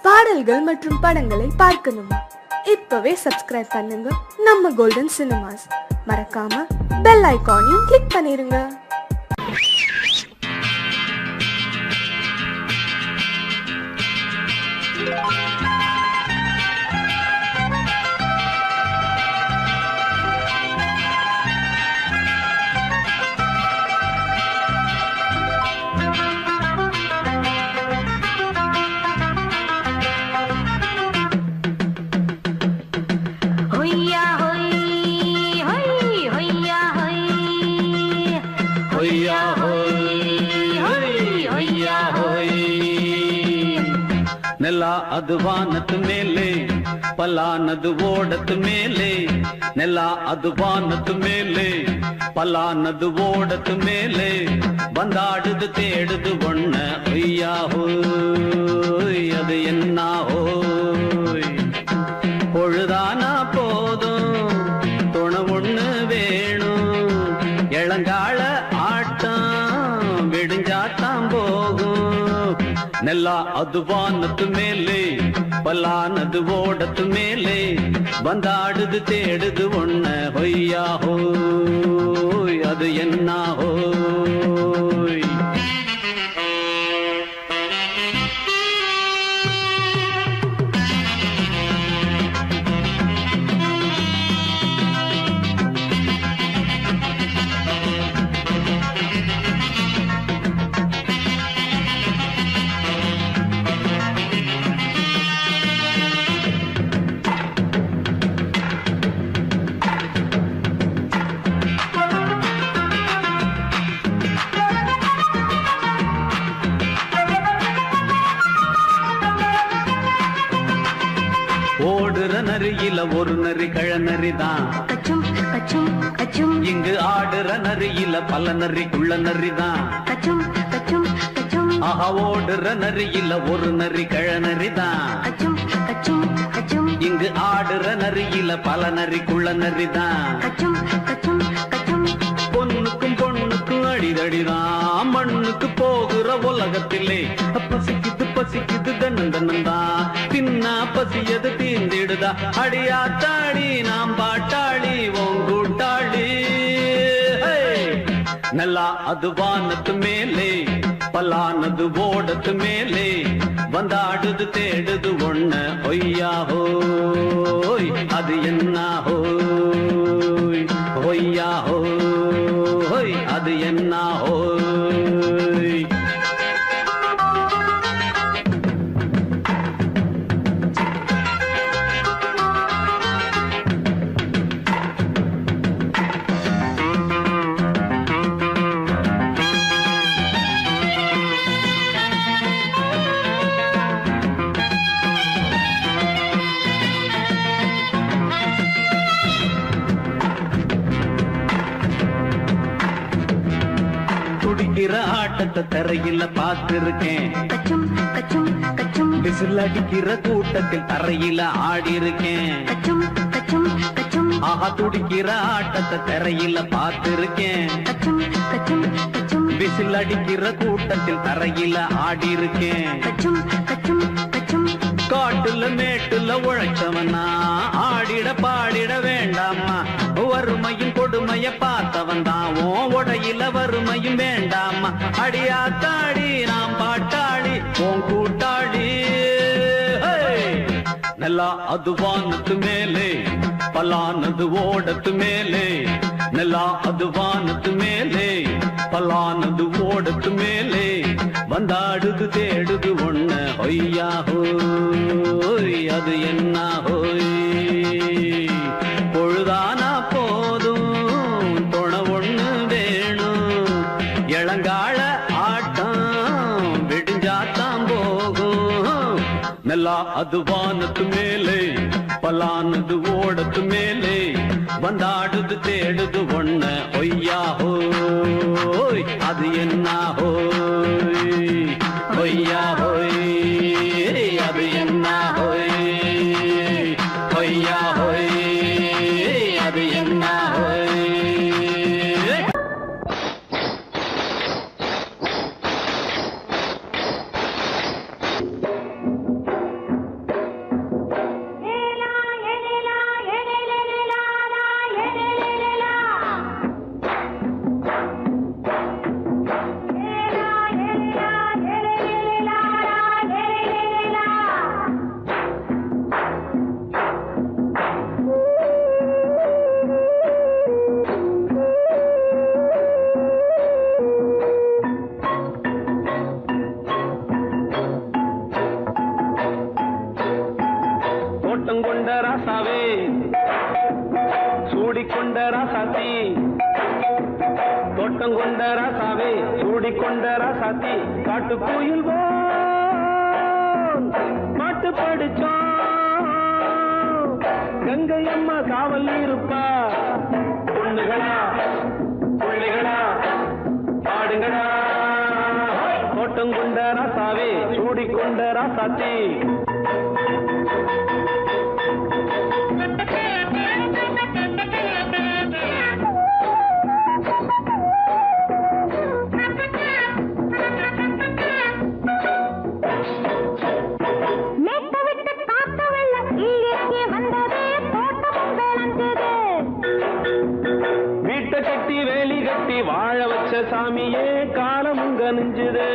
பாடல்கள் மற்றும் படங்களை பார்க்கணுமா? இப்பவே சப்ஸ்கிரைப் பண்ணுங்க நம்ம கோல்டன் சினிமாஸ். மறக்காம பெல் ஐகானையும் கிளிக் பண்ணிருங்க. ನೆಲ ಅದು ವಾನದ ಮೇಲೆ ಪಲಾನದು ಓಡದ ಮೇಲೆ ನೆಲ ಅದು ವಾನದ ಮೇಲೆ ಪಲಾನದು ಓಡದ ಮೇಲೆ ಬಂದಾಡುದು தேடுது ஒண்ண ஐயா ஹோய் அது என்ன ஹோய் பொழுதானா போதும் துணை ஒண்ணு வேணும் இளங்கால ஆட்டம் விடிஞ்சாத்தான் போகும் ನೆಲ ಅದು ವಾನದ ಮೇಲೆ ಪಲಾನದು ಓಡದ ಮೇಲೆ ಬಂದಾಡುದು தேடுது ஒண்ண ಹೊಯ್ಯಾ ಹೋಯ್ ಅದು என்ன ಹೋಯ್ ஓடுற நரியில ஒரு நரி கழநரிதான் இங்கு ஆடுற நரியில பல நரிக்குள்ள நரிதான் ஆஹா ஓடுற நரியில ஒரு நரி கழநரிதான் இங்கு ஆடுற நரியில பல நரிக்குள்ள நரிதான் பொண்ணுக்கும் பொண்ணுக்கும் அடிதடிதான் மண்ணுக்கு போகிற உலகத்திலே பசிக்குது பசிக்குது தன்னந்தனந்தான் தின்னா பசியது தீந்திடுதா அடியாத்தாடி நாம் பாட்டாளி ஓங்கூட்டாளி நல்லா அது வானத்து மேலே பலானது ஓடத்து மேலே வந்தாடுது தேடுது ஒண்ண ஒய்யா ஹோய் அது என்ன ஹோய் ஒய்யா ஹோய் அது என்ன ஹோய் துடிக்கிற ஆட்டத்தை தரையில பார்த்திருக்கேன் விசில் அடிக்கிற கூட்டத்தில் தரையில ஆடி இருக்கேன் ஆஹா துடிக்கிற ஆட்டத்தை தரையில பார்த்திருக்கேன் விசில் அடிக்கிற கூட்டத்தில் தரையில ஆடி இருக்கேன் காட்டுல மேட்டுல உழைச்சவனா ஆடிட பாடிட வேண்டாமா வறுமையும் கொடுமைய பார்த்தவன் தான் உடையில வறுமையும் வேண்டாமா அடியாத்தாடி நாம் பாட்டாளி உன் கூட்டாளி நல்லா அது வானத்து மேலே பலானது ஓடத்து மேலே நல்லா அது வானத்து மேலே பலானது ஓடத்து மேலே வந்தாடுது தேடுது ஒண்ண ஒய்யா ஹோய் அது என்ன ஹோய் பொழுதானா போதும் துணை ஒண்ணு வேணும் இளங்கால ஆட்டம் விடிஞ்சாத்தான் போகும் நல்லா அது வானத்து மேலே பலானது ஓடத்து மேலே வந்தாடுது தேடுது ஒண்ண ஒய்யா ஹோய் அது என்ன ஹோய் ஒய்யா ஹோய் அது என்ன ஹோய் ஒய்யா ஹோய் அது என்ன ஹோய் கொண்ட ராசாவே சூடிக்கொண்ட ராசாத்தி தோட்டம் கொண்ட ராசாவே சூடிக்கொண்ட ராசாத்தி காட்டு கோயில் பாட்டு படிச்சோம் கங்கை அம்மா காவல் இருப்பா பொண்ணுகளா பிள்ளைகளா பாடுங்களா தோட்டம் கொண்ட ராசாவே சூடிக்கொண்ட ராசாத்தி வீட்டை கட்டி வேலி கட்டி வாழ வச்ச சாமியே காலம் உங்க நெஞ்சுது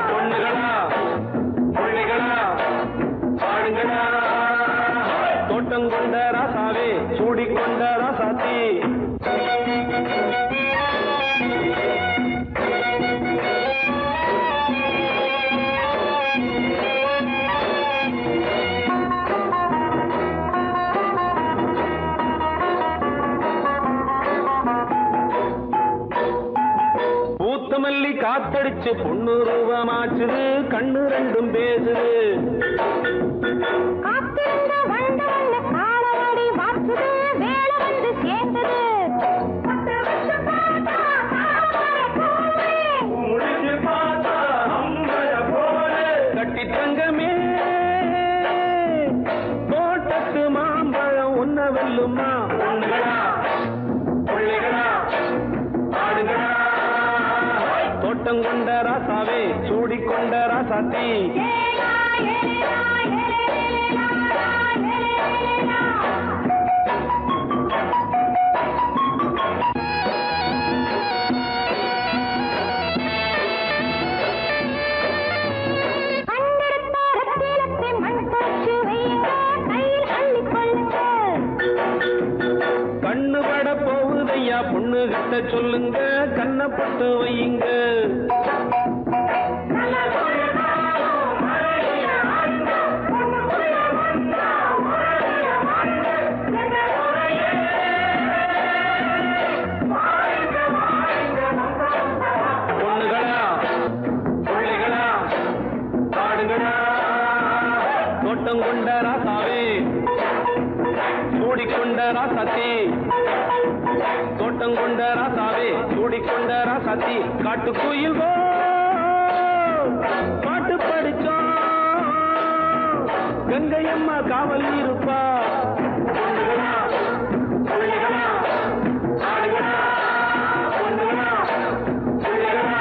பொண்ணுகளா பிள்ளைகளா பாடுங்களா தோட்டம் கொண்ட ராசாவே சூடிக்கொண்ட ராசாத்தி பூத்தமல்லி காத்தடிச்சு பொண்ணு ரூபமாச்சுது கண்ணு ரெண்டும் பேசுது கட்டி தங்கமே தோட்டத்து மாம்பழம் உன்ன வெல்லுமா பொண்ணுகளா பிள்ளைகளா ஆடுகளா தோட்டம் கொண்ட ராசாவே சூடிக்கொண்ட ராசாத்தி கண்ணு பட போகுதையா பொண்ணு கிட்ட சொல்லுங்க கண்ணப்பட்டு வையுங்க பொண்ணுகளா பிள்ளைகளா பாடுங்களா தோட்டம் கொண்ட ராசாவே சூடிக்கொண்ட ராசாத்தி தோட்டம் கொண்ட ராசாவே சூடிக்கொண்ட ராசாத்தி காட்டு கோயில் பாட்டு படிச்சோம் கங்கை அம்மா காவல் இருப்பா பொண்ணுகளா பிள்ளைகளா ஆடுகளா பொண்ணுகளா பிள்ளைகளா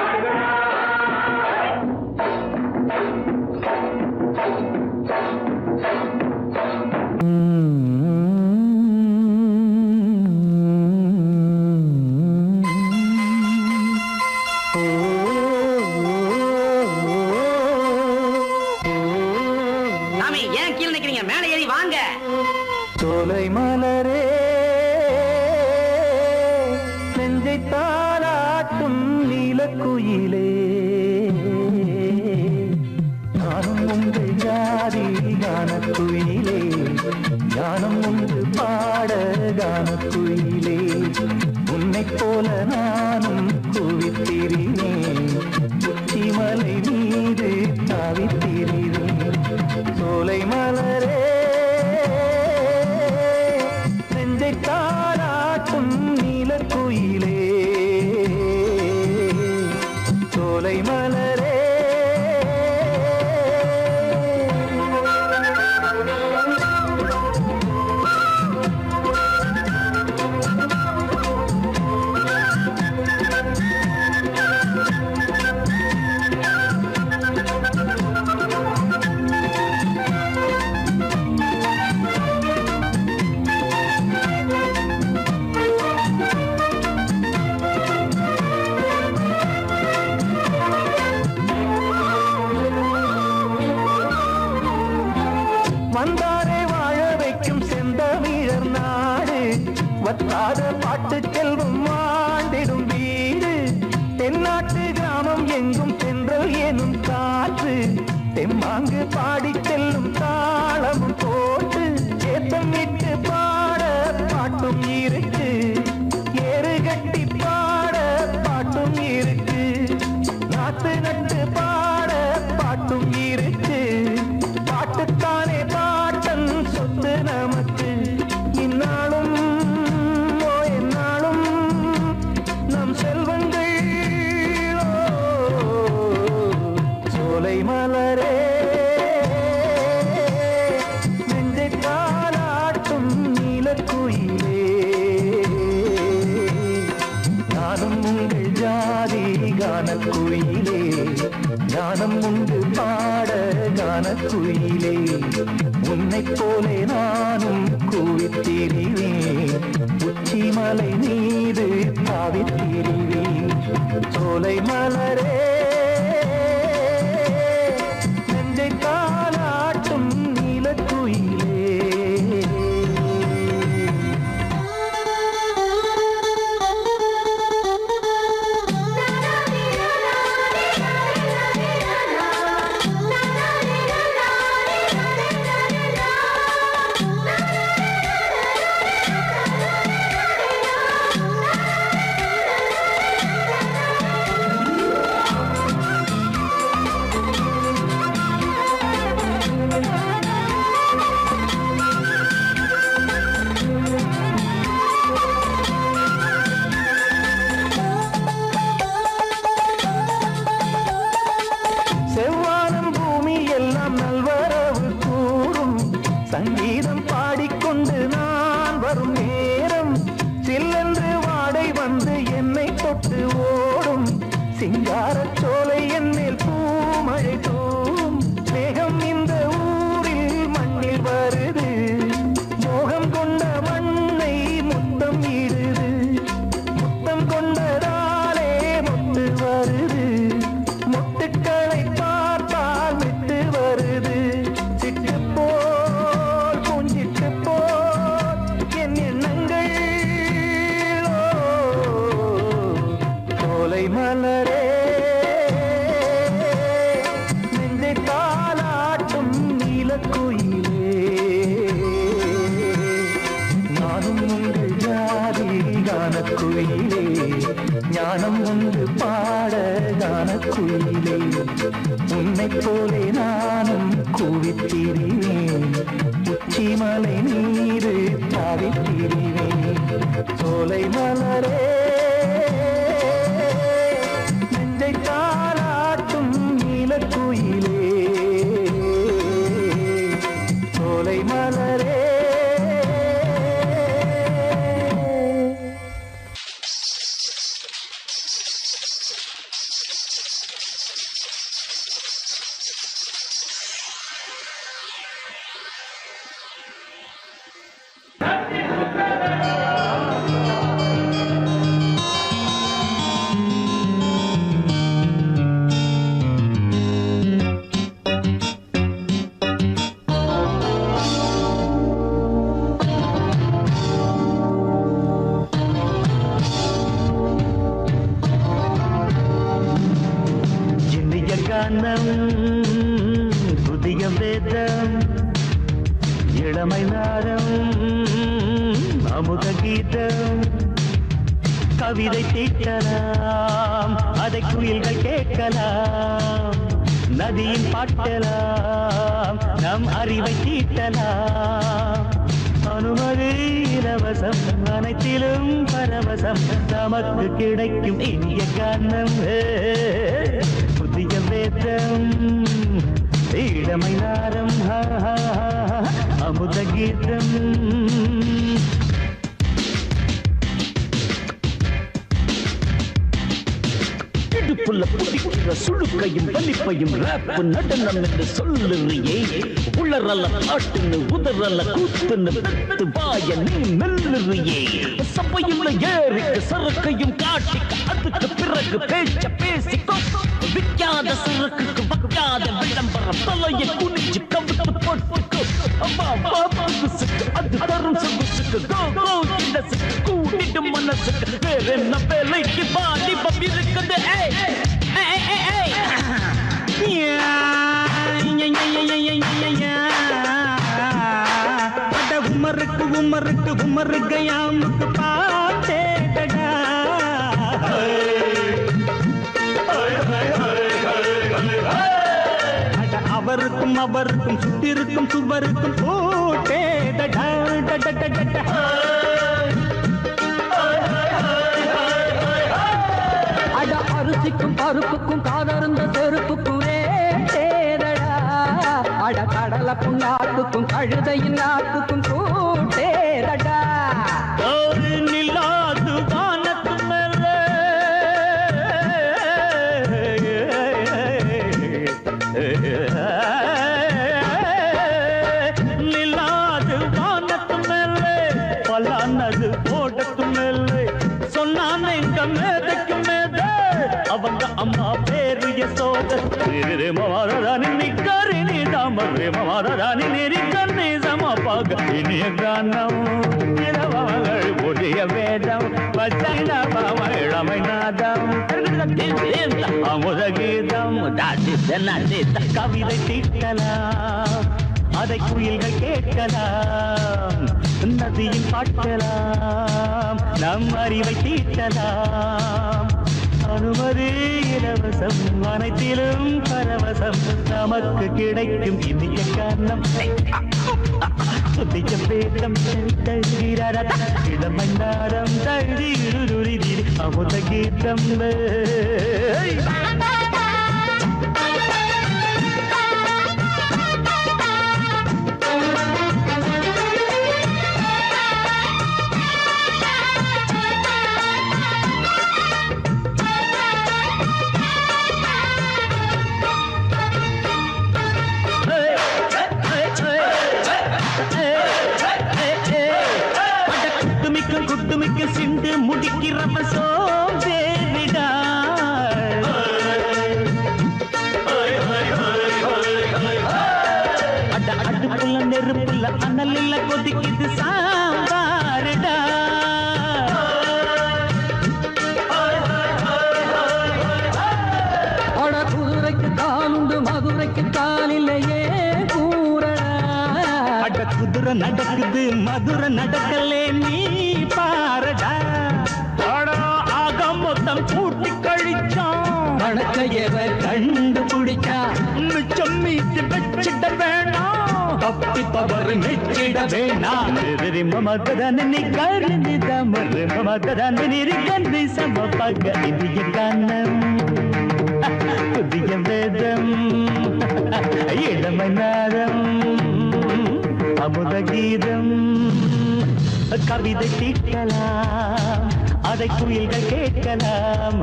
ஆடுகளா ஏன் கீழே நிக்கிறீங்க? மேலே ஏறி வாங்க. சோலை மலரே நெஞ்சை தாளாட்டும் நீலக்குயிலே நானும் உங்கள் ஜாதி கானக்குயிலே ஞானம் ஒன்று பாட கானக்குயிலே உன்னை போல நானும் குவித்திரினேன் உச்சிமலை மீது தாவித்திரினேன் சோலை மலரே நெஞ்சை தாளாட்டும் நீலக்குயிலே சோலை மலரே வந்தாரே வாழ வைக்கும் வற்றாத பாட்டு செல்வம் வாழ்ந்திடும் வீடு தென்னாட்டு கிராமம் எங்கும் தென்றல் எனும் காற்று தெம்மாங்கு பாடி செல்லும் தாளமும் போட்டு ஏத்தம் இட்டு பாட பாட்டும் இருக்கு ஏறு கட்டி பாட பாட்டும் இருக்கு நாத்து நட்டு பாட பாட்டும் இருக்கு பாட்டுத்தானே பாட்டன் சொத்து நமக்கு இந்நாளும் எந்நாளும் நம் செல்வங்கள் சோலை மலரே நெஞ்சை தாலாட்டும் நீலக்குயிலே நானும் உங்கள் ஜாதி கானக்குயிலே ஞானம் உண்டு பாட கானக்குயிலே உன்னைப் போலே நானும் கூவித்திரிவேன் உச்சி மலை மீது தாவித்திரிவேன் சோலை மலரே நெஞ்சை தாலாட்டும் நீலக்குயிலே செவ்வானம் பூமி எல்லாம் நல்வரவு கூறும் சங்கீதம் பாடிக்கொண்டு நான் வரும் நேரம் சில்லென்று வாடை வந்து என்னை தொட்டு ஓடும் சிங்காரச் சோலை என்னில் பூமழை தூவும் மேகம் இந்த ஊரில் மண்ணில் வருது மோகம் கொண்ட மண்ணை முத்தம் இடுது முத்தம் கொண்டதாலே முத்து வருது முட்டுக்களை பார்த்தால் விட்டு வருது சிட்டு போல் பூஞ்சிட்டு போல் என் எண்ணங்கள் சோலை மலரே நெஞ்சை தாலாட்டும் நீலக்குயிலே நானும் உங்கள் ஜாதி கானக்குயிலே ஞானம் உண்டு பாட கானக்குயிலே உன்னைப் போலே நானும் கூவித்திரிவேன் உச்சி மலை நீரு தாவித்திரிவேன் சோலை மலரே நெஞ்சை தாலாட்டும் நீலக்குயிலே சோலை மலரே இனிய கானம் புதிய வேதம் இளமை நாரம் அமுத கீதம் கவிதை தீட்டலாம் அதை குயில்கள் கேட்கலாம் நதியின் பாட்டலாம் நம் அறிவை தீட்டலாம் அனுமதி இலவசம் அனைத்திலும் பரவசம் நமக்கு கிடைக்கும் இனிய கானம் புதிய வேதம் இளமை நாரம் அமுத கீதம் இடுப்புள்ள புதிக்கிற சுழுக்கையும் வலிப்பையும் ரேப்பு நடனம் என்று சொல்லுறியே உளறல பாட்டுன்னு உதறல கூத்துன்னு பெத்து வாய நீ மெல்லுறியே சபையுள்ள ஏறிக்கு சரக்கையும் காட்டிக்க அதுக்கு பிறகு பேச்ச பேசிக்கோ விற்காத சரக்குக்கு வைக்காத விளம்பரம் தலையை குனிஞ்சு கவிட்டு போட்டுக்கோ அம்மா பாபுசுக்கு அது தரும் சொகுசுக்கு கோ கோ இந்த வயசுக்கு கூட்டிட்டு மனசுக்கு வேற என்ன வேலைக்கு வாலிபம் இருக்குது உமருக்கு உமருக்கு உமருக்கு யாமுக்கு பாட்டேடா அவருக்கும் அவருக்கும் சுட்டிருக்கும் சுவருக்கும் போட்டேடா அட அரிசிக்கும் பருப்புக்கும் காதருந்த செருப்புக்கும் ரேடா அட கடலக்கும் நாட்டுக்கும் கழுதையின் நாட்டுக்கும் கூட்டேடா ஒரு நிலாது வானத்து மேலே நிலாது வானத்து மேலே பலானது போடத்து மேலே சொன்னான் எங்க மேதைக்கு மேதை அவங்க அம்மா பேரு யசோத மாதாராணி நிக்காரி நீதாம மாதாராணி நெறிக்கண்ணி சமப்பாக இனிய கானம் இரவங்கள் புதிய வேதம் இளமை நாதம் அமுத கீதம் கவிதை தீட்டலாம் அதை குயில்கள் கேட்கலாம் நதியில் பாட்டலாம் நம் அறிவை தீட்டலாம் அனுமதி இலவசம் அனைத்திலும் பரவசம் நமக்கு கிடைக்கும் இனிய காரணம் புதிய வேதம் இளமண்டாரம் தழுதி அமுத கீதம் குட்டுமிக்க சிண்டு முடிக்கிறப்ப சோம்பேறிடா அடுப்புல நெருப்புல அனலில் கொதிக்குது சாம்பாருடா அட குதிரைக்கு காலுண்டு மதுரைக்கு காலிலேயே கூறடா அட குதிரை நடக்குது மதுரை நடக்கலே நீ பாரடா ஆக மொத்தம் கூட்டி கழிச்சான் கணக்கையவ கண்டுபிடிச்சா மிச்சம் மீட்டு வச்சிட வேணாம் தப்பி தவறு மெச்சிட வேணாம் மமதனி கருணி தமர் மமதனி கந்தி சமபக இந்திய கானம் புதிய வேதம் இளமை நாதம் அமுத கீதம் கவிதை தீட்டலாம் அதை குயில்கள் கேட்கலாம்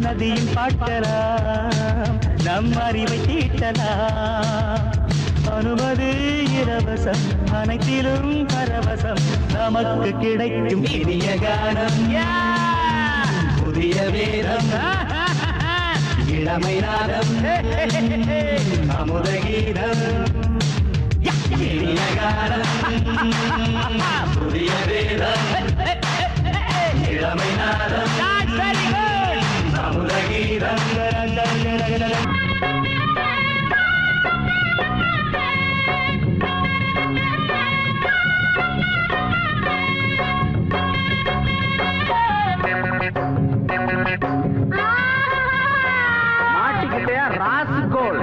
நதியில் பாட்டலாம் நம் அறிவை தீட்டலாம் அனுமதி இலவசம் அனைத்திலும் பரவசம் நமக்கு கிடைக்கும் இனிய கானம் புதிய வேதம் இளமை நாதம் அமுத கீதம் இனிய கானம் புதிய வேதம் இளமை நாதம் அமுத கீதம் மாட்டிக்கிட்டே ராஸ்கோல்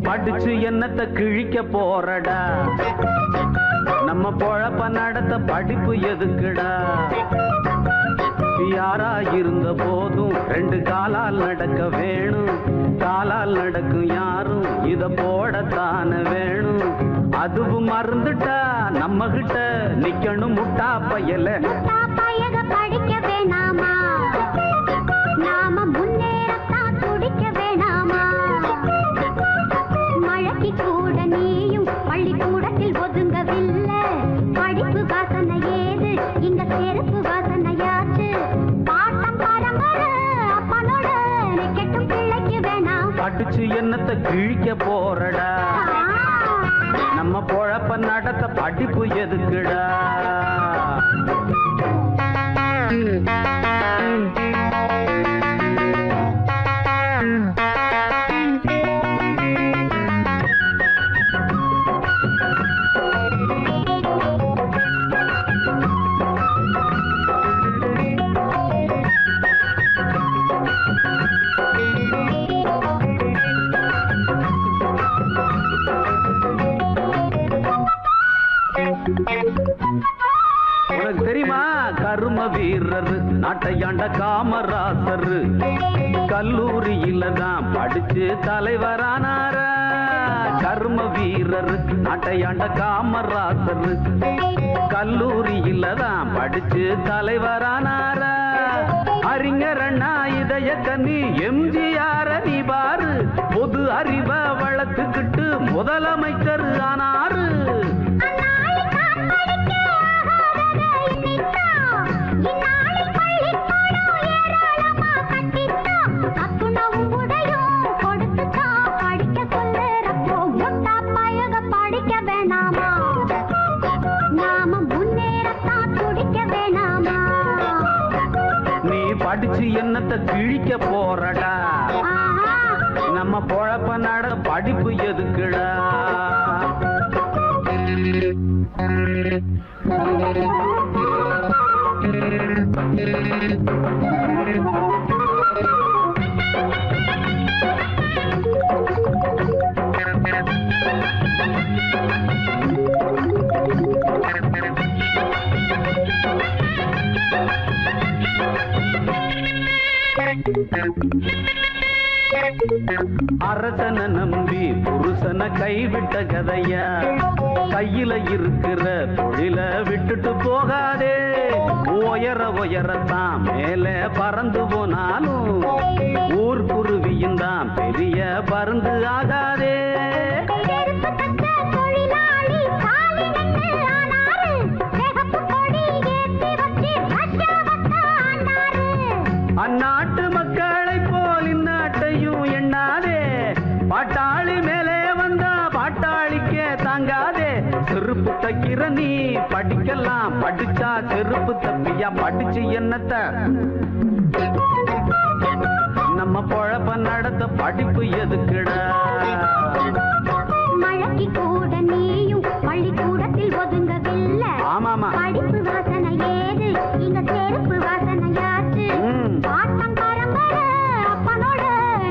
படிச்சு என்னத்தை கிழிக்க போறடா நம்ம பொழப்ப நடத்த படிப்பு எதுக்குடா யாரா இருந்த போதும் ரெண்டு காலால் நடக்க வேணும் காலால் நடக்கும் யாரும் இத போடத்தான வேணும் அதுவும் மறந்துட்டா நம்ம கிட்ட நிக்கணும் முட்டா பயல படிக்க வேணாமா நாம முன்னேறத்தான் துடிக்க வேணாமா மழைக்கு கூட நீயும் பள்ளிக்கூடத்தில் ஒதுங்கவில்லை படிப்பு வாசனை ஏது இங்க செருப்பு வாசனையாச்சு பாட்டம் பரம்பரை அப்பனோட கெட்டும் பிள்ளைக்கு வேணாம் படிச்சு என்னத்தை கிழிக்க போறடா நம்ம பொழப்ப நடத்த படிப்பு எதுக்குடா உனக்கு தெரியுமா கரும வீரர் நாட்டையாண்ட காமராசர் கல்லூரியில தான் படிச்சு தலைவரானார. கர்ம வீரர் நாட்டையாண்ட காமராசர் கல்லூரியில தான் படிச்சு தலைவரானார. அறிஞர் அண்ணா இதய கண்ணி எம்ஜிஆர் நீ பாரு, பொது அறிவை வளர்த்துக்கிட்டு முதலமைச்சர் ஆனாரு. நீ படிச்சு என்னத்தை கிழிக்க போறடா, நம்ம பொழப்ப நட படிப்பு எதுக்குடா. அரசனை நம்பி புருஷனை கைவிட்ட கதையா, கையில இருக்கிற தொழில விட்டுட்டு போகாதே. உயரத்தான் மேல பறந்து போனாலும் ஊர் குருவியும் தான் பெரிய பறந்து ஆகாதே. அந்நாட்டு மக்களை போல் இந்நாட்டையும் எண்ணாதே. பாட்டாளி மேலே வந்தா பாட்டாளிக்கே தாங்காதே. செருப்பு தைக்கிற நீ படிக்கலாம், படிச்சா செருப்பு தப்பியா. படிச்சு என்னத்த நம்ம பொழப்ப நடத்த படிப்பு எதுக்குடா. மழைக்கு கூட நீயும் பள்ளிக்கூடத்தில் ஒதுங்கவில்லை. ஆமாமா படிப்பு வாசனை ஏது, இங்க செருப்பு வாசனையாச்சு. பாட்டம் பரம்பரை அப்பனோட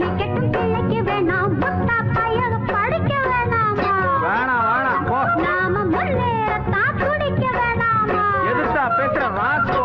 நிக்கட்டும் பிள்ளைக்கு வேணாம். முட்டா பையக படிக்க வேணாமா? வேணாம் போ. நாம முன்னேறத்தான் துடிக்க வேணாமா? எதுக்கா பேசுற ராஸ்கோ.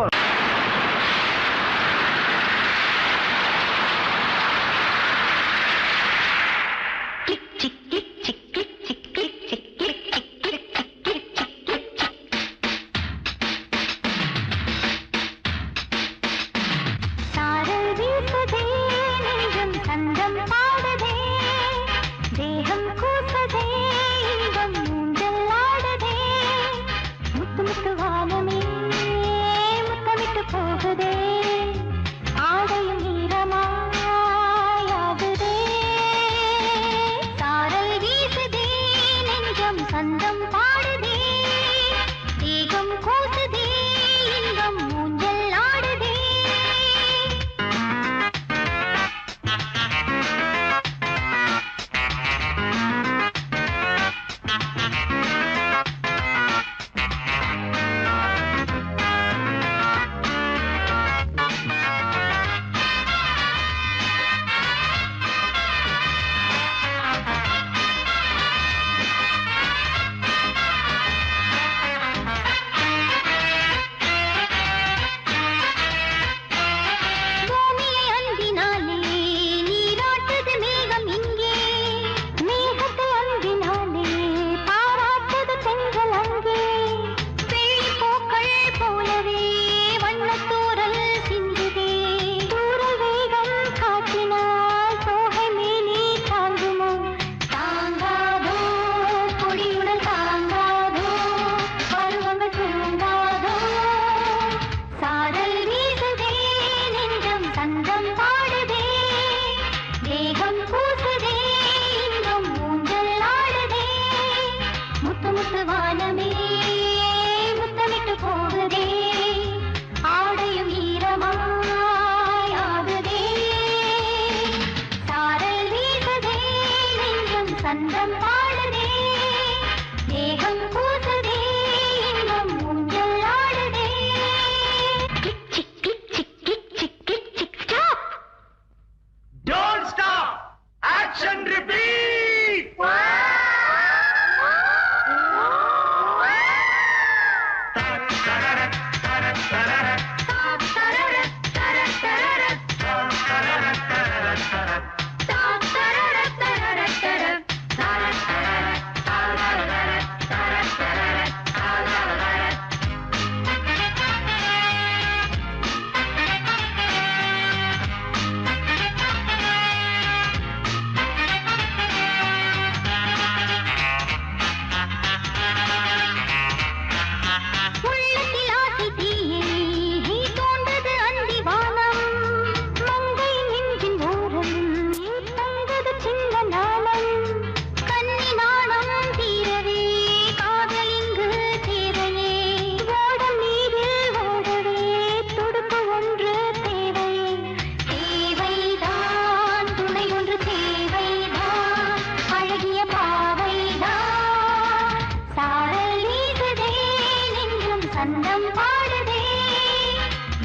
சந்தம் பாடுதே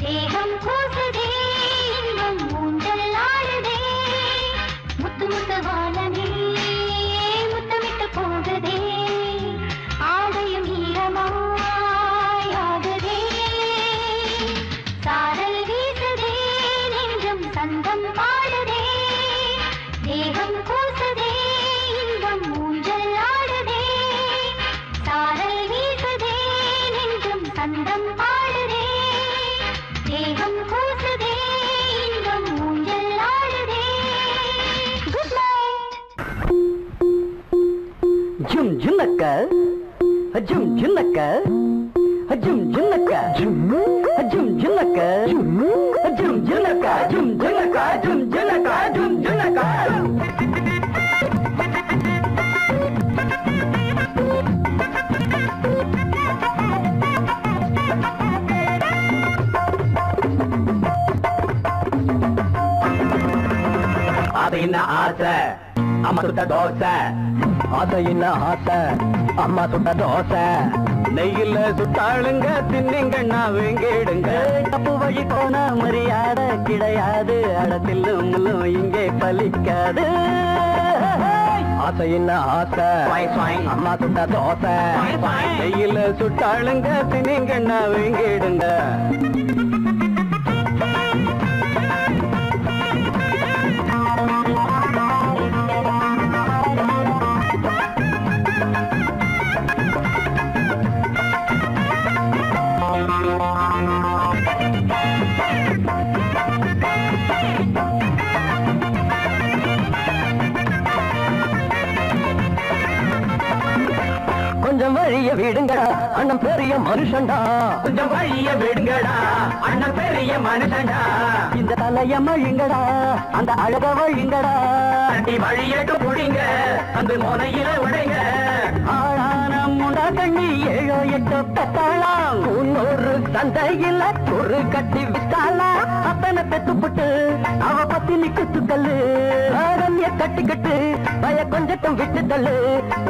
தேகம் கூசுதே இன்பம் ஊஞ்சல் ஆடுதே முத்து முத்து வானமே முத்தமிட்டு போகுதே ஆடையும் ஈரமாயாகுதே சாரல் வீசுதே நெஞ்சம் சந்தம் பாடுதே தேகம் கூசுதே இன்பம் ஊஞ்சல் ஆடுதே சாரல் வீசுதே நெஞ்சம் சந்தம் பாடுதே தேகம் கூசுதே இன்பம் ஊஞ்சல் ஆடுதே குட் நைட் ஜும் ஜுன்னக்க ஜும் ஜுன்னக்க ஜும் ஜுன்னக்க ஜும் ஜுன்னக்க ஜும் ஜுன்னக்க ஜும் ஜுன்னக்க ஜும் ஜுன்னக்க ஜும் ஜுன்னக்க அது என்ன ஆசை அம்மா சுட்ட தோசை அது என்ன ஆசை அம்மா சுட்ட தோசை நெய்யில சுட்டாளுங்க தின்னிங்கண்ணா வேங்கிடுங்க தப்பு வழி போன மரியாதை கிடையாது அடத்திலும் இங்கே பலிக்காது ஆசை என்ன ஆசை அம்மா சுட்ட தோசை நெய்யில சுட்டாளுங்க தின்னிங்கண்ணா வேங்கிடுங்க கொஞ்சம் வழிய விடுங்கடா அண்ணன் பெரிய மனுஷன்டா கொஞ்சம் வழிய விடுங்கடா அண்ணன் பெரிய மனுஷன்டா இந்த தலைய மழிங்கடா அந்த அழக வழிங்கடா அடி வழியட்டு புடிங்க அந்த முனையில உடைங்க ஆளான முண்டா கண்ணி 7 8 பெத்தாளாம் இன்னொரு சந்தையில ஒரு கட்டி வித்தாளா அத்தனை பெத்துப்புட்டு அவ பத்தினி குத்துக்கல்லு ஆரண்ய கட்டிக்கிட்டு பய கொஞ்சட்டும் விட்டு தள்ளு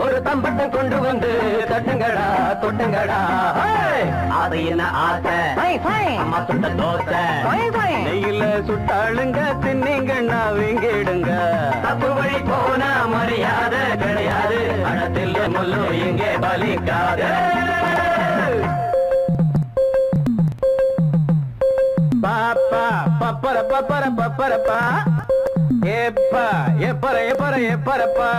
ஒரு தம்பட்டம் கொண்டு வந்து தட்டுங்கடா தொட்டுங்கடா அது என்ன ஆசை அம்மா சுட்ட தோசை நெய்யில சுட்டாளுங்க தின்னிங்கண்ணா வீங்கிடுங்க தப்பு வழி போனா மரியாதை கிடையாது அடத்தில் முள்ளு இங்கே பலிக்காது பாப்பா பப்பர பப்பர பப்பரப்பா எப்பா எப்பர எப்பர எப்பரப்பா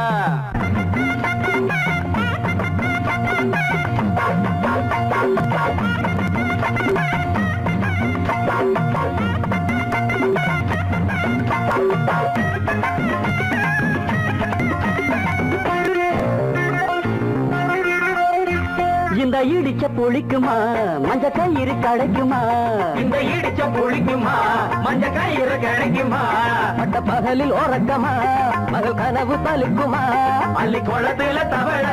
இந்த இடிச்ச புளிக்குமா மஞ்ச கயிறு கிடைக்குமா இந்த இடிச்ச புளிக்குமா மஞ்ச கயிறு கிடைக்குமா பட்ட பகலில் ஓரக்கமா மகள் கனவு பலிக்குமா அள்ளி குளத்துல தவள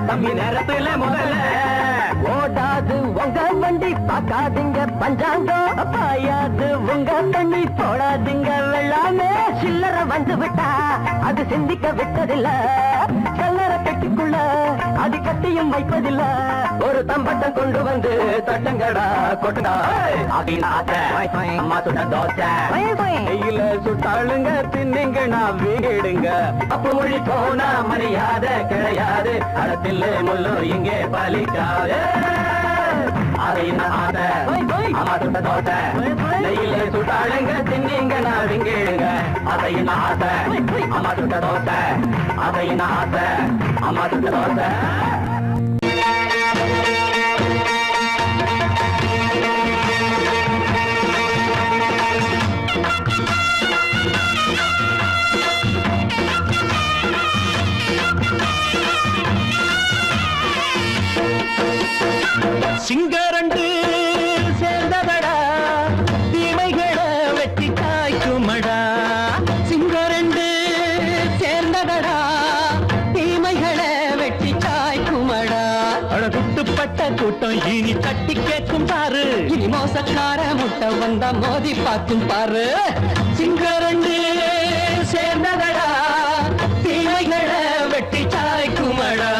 தம்பி நேரத்துல முதல்ல ஓடாது உங்க வண்டி பார்க்காதீங்க பஞ்சாங்கம் பாயாது உங்க தண்ணி போடாதீங்க வெள்ளாமே சில்லற வந்து விட்டா அது சிந்திக்க விட்டதில்ல கல்லற கட்டிக்குள்ள அது கட்டியும் வைப்பதில்ல ஒரு தம்பட்டம் கொண்டு வந்து தட்டங்கடா கொட்டுடா அம்மா சுட்ட தோசை கையில சுட்டாளுங்க தின்னிங்க நான் வீடுங்க அப்ப மொழி போனா மரியாதை கிடையாது அடத்தில் முள்ளு இங்கே பலிக்காது அம்மா சுட்ட தோசை நெய்யில சுட்டாளுங்க தின்னிங்க நான் வீங்கிடுங்க அதையின் ஆசை அம்மா சுட்ட தோசை அதையின் ஆசை அம்மா சுட்ட தோசை சிங்கரண்டு சேர்ந்ததடா தீமைகளை வெட்டி காய்க்குமடா சிங்கரண்டு சேர்ந்ததடா தீமைகளை வெட்டி காய்க்குமடா அழகுட்டுப்பட்ட கூட்டம் இனி தட்டி கேட்கும் பாரு இனி மோசக்கார முட்டை வந்தா மோதி பார்க்கும் பாரு சிங்கரண்டு சேர்ந்ததடா தீமைகளை வெட்டி காய்க்குமடா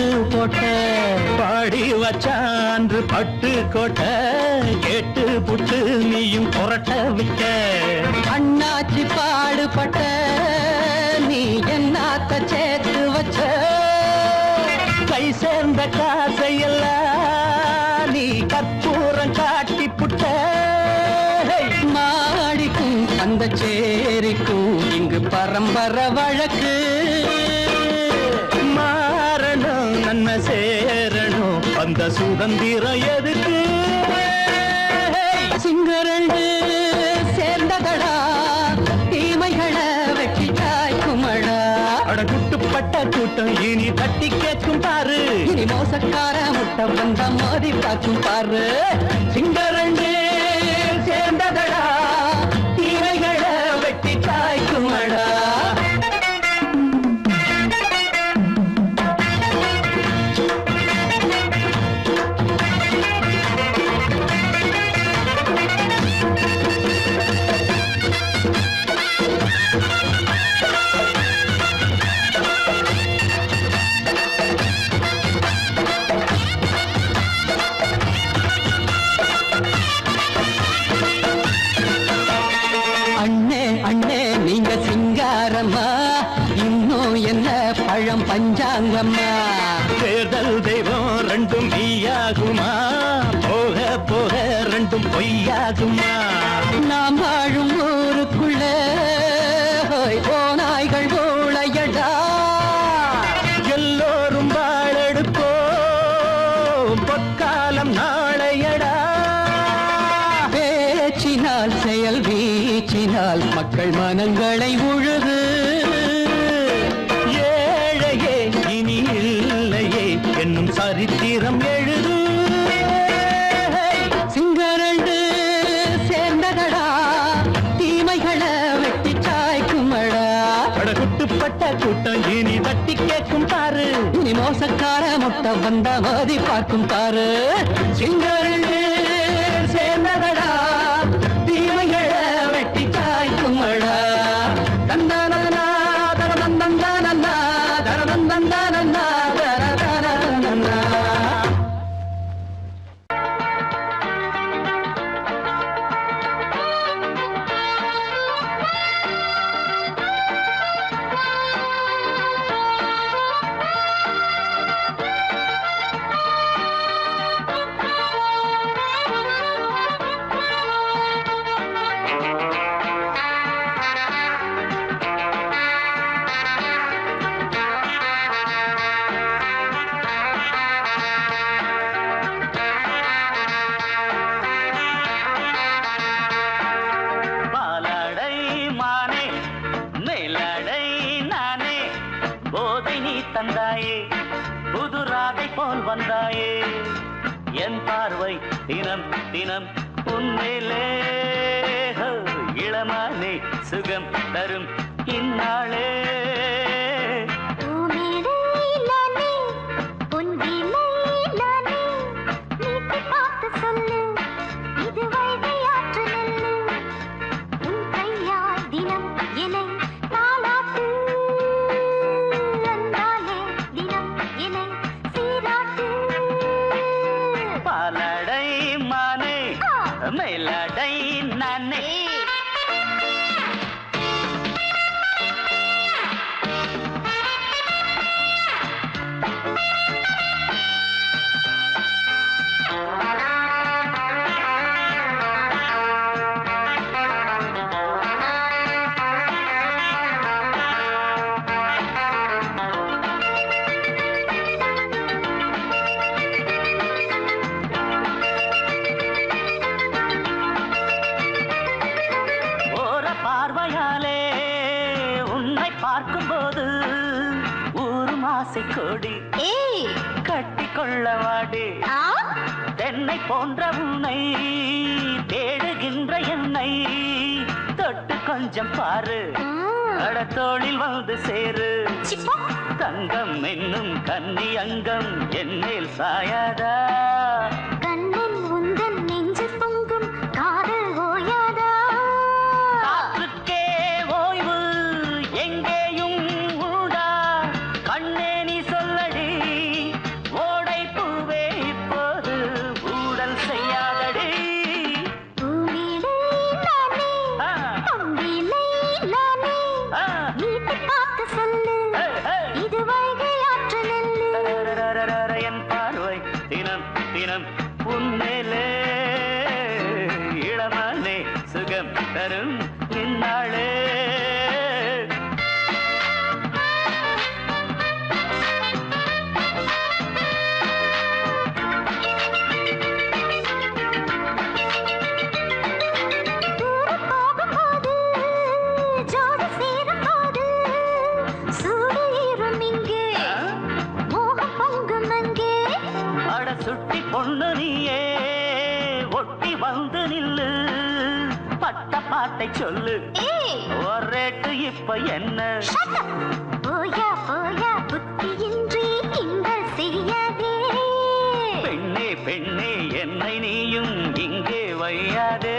போட்டு போட்ட பாடி வச்சான்று பட்டு கோட்ட கேட்டு புட்டு நீயும் புரட்ட விட்ட அண்ணாச்சி பாடுபட்ட நீ என்னாத்த சேர்த்து வச்ச கை சேர்ந்த காசையெல்லாம் நீ கற்பூரம் காட்டி புட்ட மாடிக்கும் அந்த சேரிக்கும் இங்கு பரம்பரை வழக்கு மாறணும் நன்மை சேரணும் அந்த சுதந்திரம் எதுக்கு சிங்கரண்டு சேர்ந்ததடா தீமைகளை வெட்டி காய்க்குமடா அட குட்டுப்பட்ட கூட்டம் இனி தட்டி கேட்கும் பாரு இனி மோசக்கார முட்டை வந்த மோதி பார்க்கும் பாரு சிங்கரண்டு சேர்ந்ததடா தீமைகளை வெட்டி காய்க்குமடா நீங்க சிங்காரம்மா இன்னும் என்ன பழம் பஞ்சாங்கம்மா தேர்தல் தெய்வம் ரெண்டும் மெய்யாகுமா போக போக ரெண்டும் பொய்யாகுமா நாம் வாழும் ஊருக்குள்ள ஓநாய்கள் ஊழையடா எல்லோரும் வாழெடுப்போ பொற்காலம் நாளையடா பேச்சினால் செயல் வீச்சினால் மக்கள் மனங்களை உழுது ஏழையே இனி இல்லையே என்னும் சரித்திரம் எழுது சிங்கரண்டு சேர்ந்ததடா தீமைகளை வெட்டி சாய்க்குமடா குட்டுப்பட்ட கூட்டம் இனி தட்டி கேட்கும் பாரு இனி மோசக்கார முட்டை வந்த மோதி பார்க்கும் பாரு சிங்கரண்டு சேர்ந்ததடா தீமைகளை வெட்டி காய்க்குமடா தந்தானந்தா தரதந்தந்தானந்தா தரதந்தந்தானந்தா தரதந்தந்தா தந்தாயே புதுராதை போல் வந்தாயே என் பார்வை தினம் தினம் உன்மேலே இளமானே சுகம் தரும் இந்நாளே மேலடை நானே பார்க்கும்போது ஊரும் ஆசை கொடி கட்டிக்கொள்ள வாடி தென்னை போன்ற உன்னை தேடுகின்ற என்னை தொட்டு கொஞ்சம் பாரு கடத்தோளில் வந்து சேரு தங்கம் என்னும் கன்னி அங்கம் என்னேல் சாயாதா கண்ணின் உந்தன் நெஞ்சு பொங்கும் காதல் ஓயாதா காற்றுக்கே ஓய்வு எங்கேயும் உண்டா கண்ணே நீ சொல்லடி பாட்டை சொல்லு ஒரு ரேட்டு இப்ப என்ன போயா போயா புத்தியின்றி கிண்டல் செய்யாதே பெண்ணே பெண்ணே என்னை நீயும் இங்கே வையாதே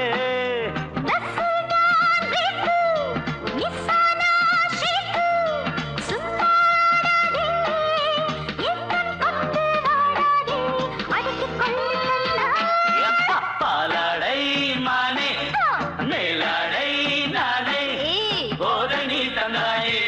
பாலாடை மானே மேலாடை நானே போதை நீ தந்தாயே